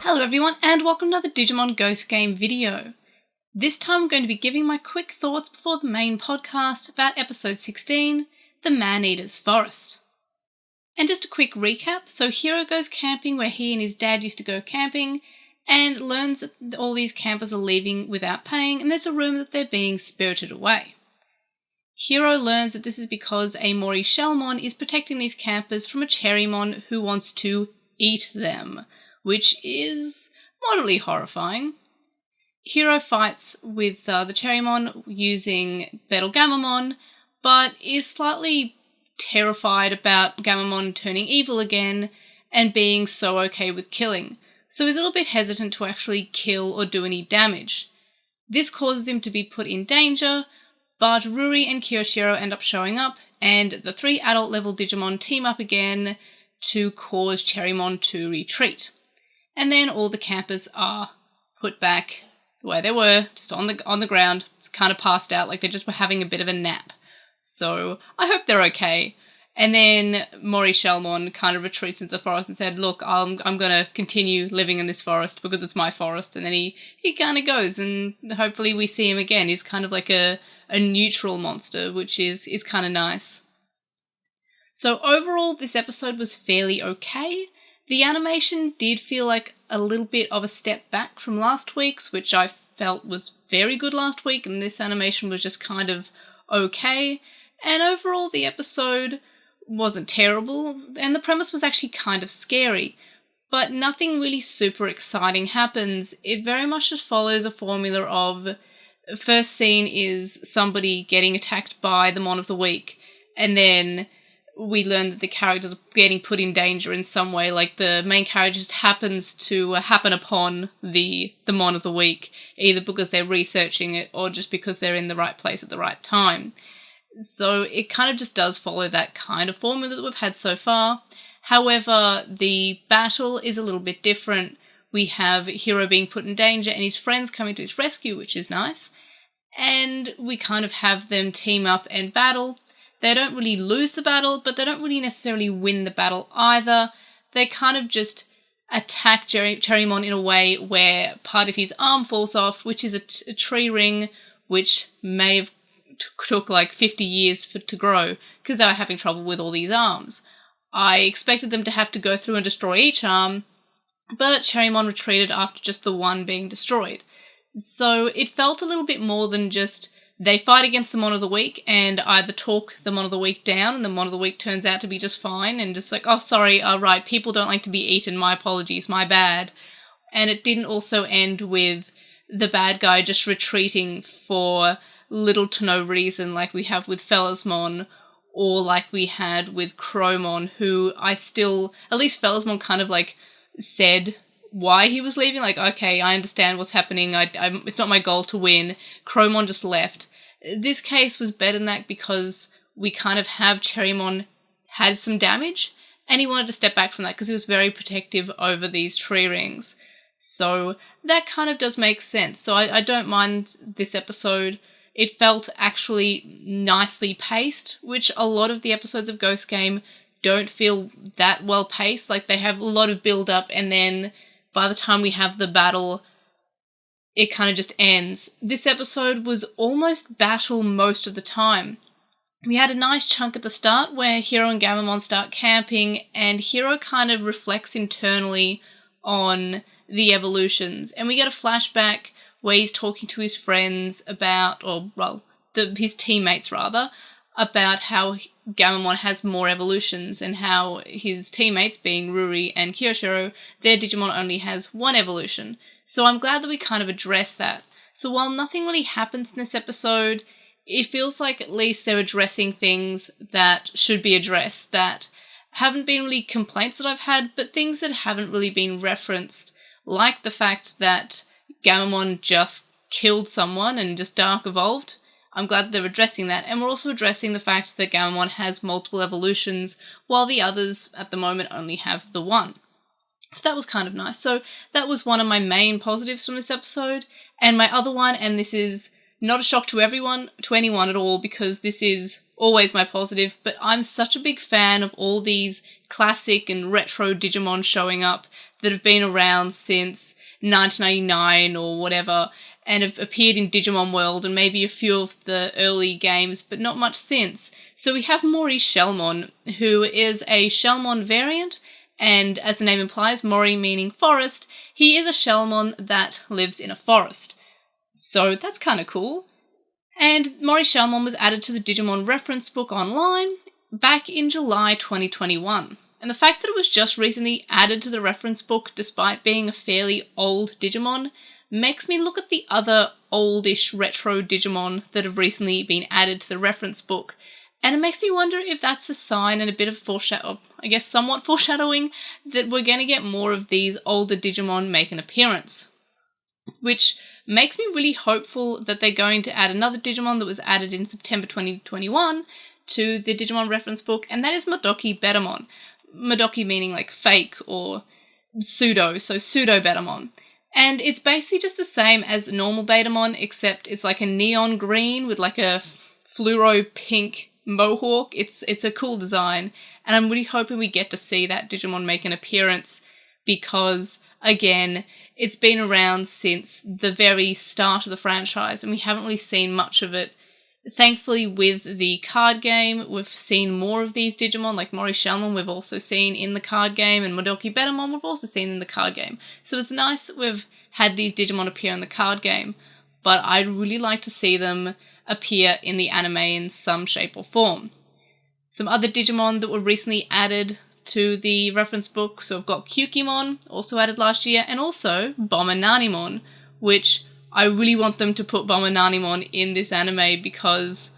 Hello everyone and welcome to another Digimon Ghost Game video. This time I'm going to be giving my quick thoughts before the main podcast about episode 16, The Man-Eater's Forest. And just a quick recap, so Hiro goes camping where he and his dad used to go camping and learns that all these campers are leaving without paying and there's a rumour that they're being spirited away. Hiro learns that this is because a Mori Shellmon is protecting these campers from a Cherrymon who wants to eat them, which is moderately horrifying. Hiro fights with the Cherrymon using Gamamon, but is slightly terrified about Gamamon turning evil again and being so okay with killing, so he's a little bit hesitant to actually kill or do any damage. This causes him to be put in danger, but Ruri and Kiyoshiro end up showing up, and the three adult-level Digimon team up again to cause Cherrymon to retreat. And then all the campers are put back the way they were, just on the ground. It's kind of passed out, like they just were having a bit of a nap. So I hope they're okay. And then Mori Shellmon kind of retreats into the forest and said, look, I'm going to continue living in this forest because it's my forest. And then he kind of goes, and hopefully we see him again. He's kind of like a neutral monster, which is kind of nice. So overall, this episode was fairly okay. The animation did feel like a little bit of a step back from last week's, which I felt was very good last week, and this animation was just kind of okay. And overall, the episode wasn't terrible, and the premise was actually kind of scary. But nothing really super exciting happens. It very much just follows a formula of first scene is somebody getting attacked by the Mon of the Week, and then we learn that the characters are getting put in danger in some way, like the main character just happens to happen upon the Mon of the Week, either because they're researching it or just because they're in the right place at the right time. So it kind of just does follow that kind of formula that we've had so far. However, the battle is a little bit different. We have Hiro being put in danger and his friends coming to his rescue, which is nice. And we kind of have them team up and battle. They don't really lose the battle, but they don't really necessarily win the battle either. They kind of just attack Cherrymon in a way where part of his arm falls off, which is a tree ring, which may have took like 50 years to grow, because they were having trouble with all these arms. I expected them to have to go through and destroy each arm, but Cherrymon retreated after just the one being destroyed. So it felt a little bit more than just they fight against the Mon of the Week and either talk the Mon of the Week down and the Mon of the Week turns out to be just fine and just like, oh sorry, right, people don't like to be eaten, my apologies, my bad. And it didn't also end with the bad guy just retreating for little to no reason like we have with Fellasmon or like we had with Crowmon, who at least Fellasmon kind of like said why he was leaving, like, okay, I understand what's happening, it's not my goal to win. Crowmon just left. This case was better than that because we kind of have Cherrymon had some damage, and he wanted to step back from that because he was very protective over these tree rings. So that kind of does make sense. So I don't mind this episode. It felt actually nicely paced, which a lot of the episodes of Ghost Game don't feel that well paced. Like, they have a lot of build up and then by the time we have the battle, it kind of just ends. This episode was almost battle most of the time. We had a nice chunk at the start where Hiro and Gamamon start camping, and Hiro kind of reflects internally on the evolutions. And we get a flashback where he's talking to his friends about, his teammates rather, about how Gamamon has more evolutions and how his teammates, being Ruri and Kiyoshiro, their Digimon only has one evolution. So I'm glad that we kind of addressed that. So while nothing really happens in this episode, it feels like at least they're addressing things that should be addressed, that haven't been really complaints that I've had, but things that haven't really been referenced, like the fact that Gamamon just killed someone and just dark evolved. I'm glad they're addressing that, and we're also addressing the fact that Gamamon has multiple evolutions, while the others at the moment only have the one. So that was kind of nice. So that was one of my main positives from this episode, and my other one, and this is not a shock to anyone at all, because this is always my positive, but I'm such a big fan of all these classic and retro Digimon showing up that have been around since 1999 or whatever, and have appeared in Digimon World and maybe a few of the early games, but not much since. So we have Mori Shellmon, who is a Shellmon variant, and as the name implies, Mori meaning forest, he is a Shellmon that lives in a forest. So that's kind of cool. And Mori Shellmon was added to the Digimon reference book online back in July 2021. And the fact that it was just recently added to the reference book despite being a fairly old Digimon makes me look at the other oldish retro Digimon that have recently been added to the reference book, and it makes me wonder if that's a sign and a bit of somewhat foreshadowing that we're going to get more of these older Digimon make an appearance. Which makes me really hopeful that they're going to add another Digimon that was added in September 2021 to the Digimon reference book, and that is Modoki Betamon. Modoki meaning like fake or pseudo, so pseudo Betamon. And it's basically just the same as normal Betamon, except it's like a neon green with like a fluoro pink mohawk. It's a cool design, and I'm really hoping we get to see that Digimon make an appearance because, again, it's been around since the very start of the franchise and we haven't really seen much of it. Thankfully, with the card game, we've seen more of these Digimon, like Mori Shellmon we've also seen in the card game, and Modoki Betamon we've also seen in the card game. So it's nice that we've had these Digimon appear in the card game, but I'd really like to see them appear in the anime in some shape or form. Some other Digimon that were recently added to the reference book, so I've got Kyukimon, also added last year, and also Bomonanimon, which I really want them to put Bomonanimon in this anime because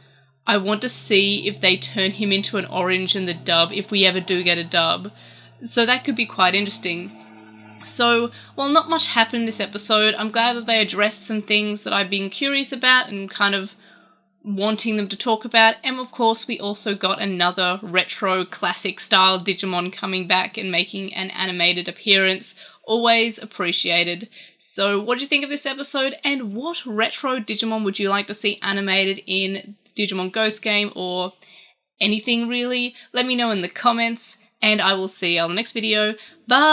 I want to see if they turn him into an orange in the dub, if we ever do get a dub. So that could be quite interesting. So, while not much happened this episode, I'm glad that they addressed some things that I've been curious about and kind of wanting them to talk about, and of course we also got another retro classic style Digimon coming back and making an animated appearance. Always appreciated. So what do you think of this episode, and what retro Digimon would you like to see animated in Digimon Ghost Game, or anything really? Let me know in the comments, and I will see you on the next video. Bye!